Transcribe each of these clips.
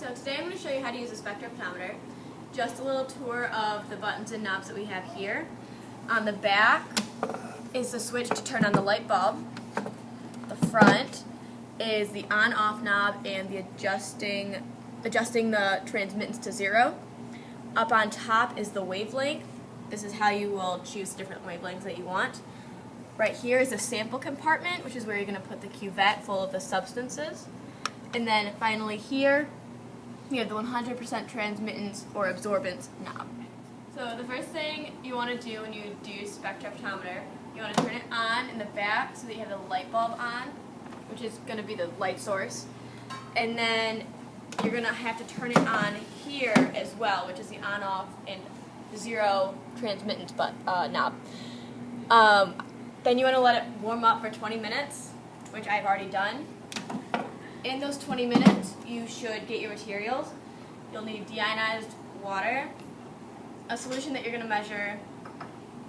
So today I'm going to show you how to use a spectrophotometer. Just a little tour of the buttons and knobs that we have here. On the back is the switch to turn on the light bulb. The front is the on-off knob and the adjusting the transmittance to 0. Up on top is the wavelength. This is how you will choose different wavelengths that you want. Right here is a sample compartment, which is where you're going to put the cuvette full of the substances. And then finally here, we have the 100% transmittance or absorbance knob. So the first thing you want to do when you do your spectrophotometer, you want to turn it on in the back so that you have the light bulb on, which is going to be the light source. And then you're going to have to turn it on here as well, which is the on-off and 0 transmittance knob. Then you want to let it warm up for 20 minutes, which I've already done. In those 20 minutes, you should get your materials. You'll need deionized water, a solution that you're going to measure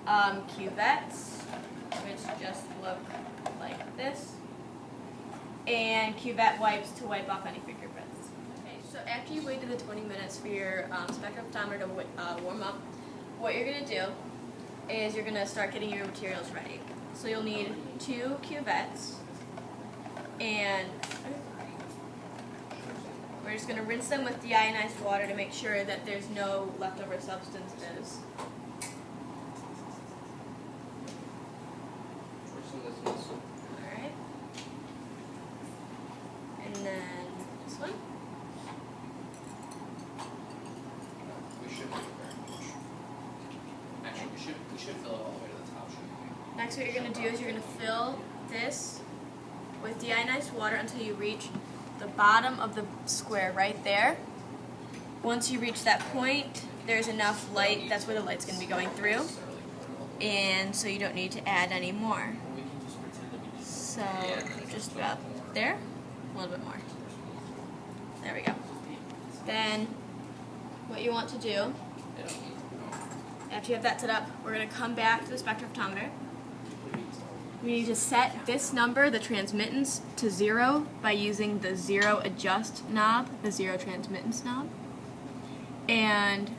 cuvettes, which just look like this, and cuvette wipes to wipe off any fingerprints. Okay, so after you waited the 20 minutes for your spectrophotometer to warm up, what you're going to do is you're going to start getting your materials ready. So you'll need 2 cuvettes, and we're just going to rinse them with deionized water to make sure that there's no leftover substances. Alright. And then this one. We should do it very much. Actually, we should fill it all the way to the top, shouldn't we? Next, what you're going to do is you're going to fill this with deionized water until you reach the bottom of the square right there. Once you reach that point, there's enough light, that's where the light's going to be going through, and so you don't need to add any more. So just about there, a little bit more. There we go. Then what you want to do, after you have that set up, we're going to come back to the spectrophotometer. We need to set this number, the transmittance, to 0 by using the 0 adjust knob, the 0 transmittance knob. And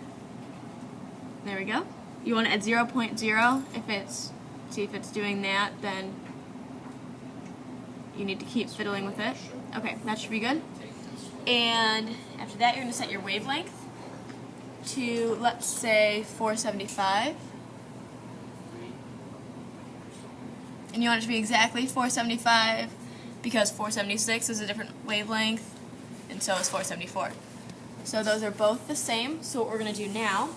there we go. You want to add 0.0. See if it's doing that, then you need to keep fiddling with it. Okay, that should be good. And after that, you're going to set your wavelength to, let's say, 475. And you want it to be exactly 475 because 476 is a different wavelength, and so is 474. So those are both the same. So what we're going to do now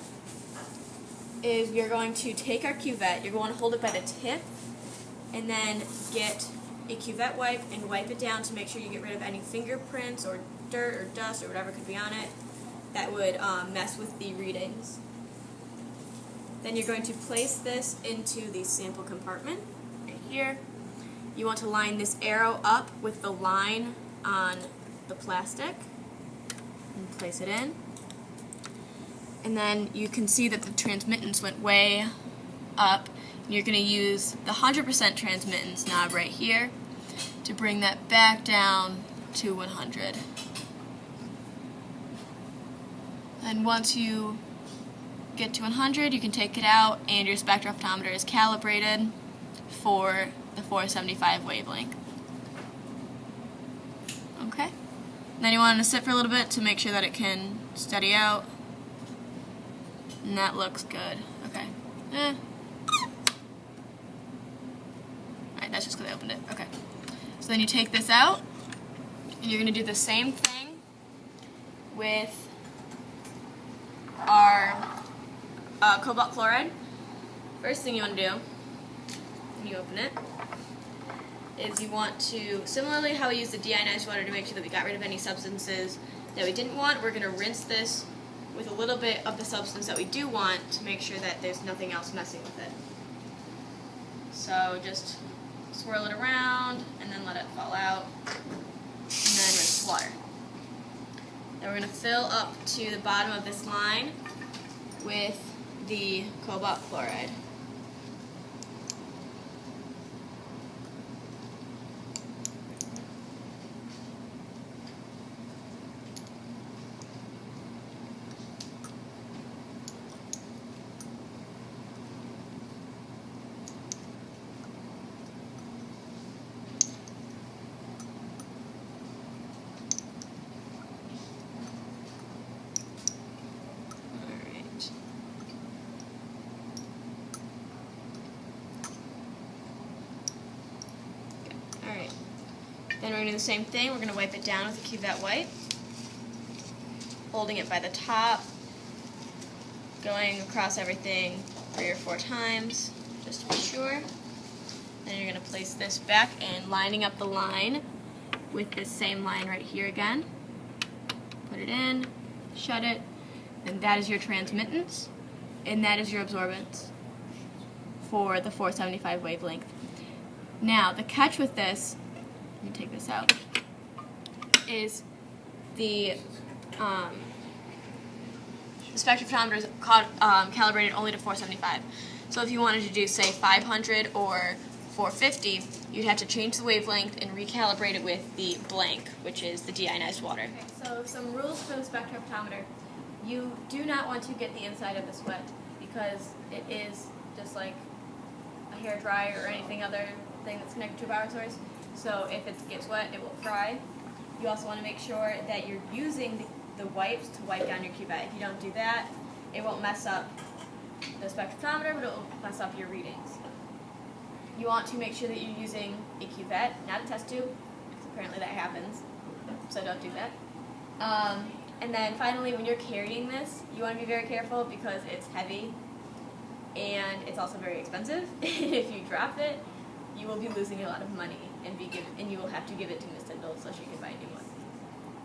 is we are going to take our cuvette. You're going to hold it by the tip and then get a cuvette wipe and wipe it down to make sure you get rid of any fingerprints or dirt or dust or whatever could be on it that would mess with the readings. Then you're going to place this into the sample compartment. Here. You want to line this arrow up with the line on the plastic and place it in. And then you can see that the transmittance went way up. You're going to use the 100% transmittance knob right here to bring that back down to 100. And once you get to 100, you can take it out and your spectrophotometer is calibrated for the 475 wavelength. Okay. Then you want to sit for a little bit to make sure that it can steady out. And that looks good. Okay. Alright, that's just because I opened it. Okay. So then you take this out, and you're going to do the same thing with our cobalt chloride. First thing you want to do, when you open it, is you want to, similarly how we used the deionized water to make sure that we got rid of any substances that we didn't want, we're going to rinse this with a little bit of the substance that we do want to make sure that there's nothing else messing with it. So just swirl it around and then let it fall out, and then rinse water. Then we're going to fill up to the bottom of this line with the cobalt chloride. Then we're going to do the same thing. We're going to wipe it down with a cuvette wipe, holding it by the top, going across everything 3 or 4 times, just to be sure. Then you're going to place this back and lining up the line with this same line right here again. Put it in, shut it, and that is your transmittance, and that is your absorbance for the 475 wavelength. Now, the catch with this, let me take this out, is the spectrophotometer is calibrated only to 475. So if you wanted to do, say, 500 or 450, you'd have to change the wavelength and recalibrate it with the blank, which is the deionized water. Okay, so some rules for the spectrophotometer. You do not want to get the inside of this wet because it is just like a hair dryer or anything other thing that's connected to a power source. So if it gets wet, it will fry. You also want to make sure that you're using the wipes to wipe down your cuvette. If you don't do that, it won't mess up the spectrophotometer, but it will mess up your readings. You want to make sure that you're using a cuvette, not a test tube, because apparently that happens, so don't do that. And then finally, when you're carrying this, you want to be very careful because it's heavy and it's also very expensive. If you drop it, you will be losing a lot of money and you will have to give it to Miss Tyndall so she can buy a new one.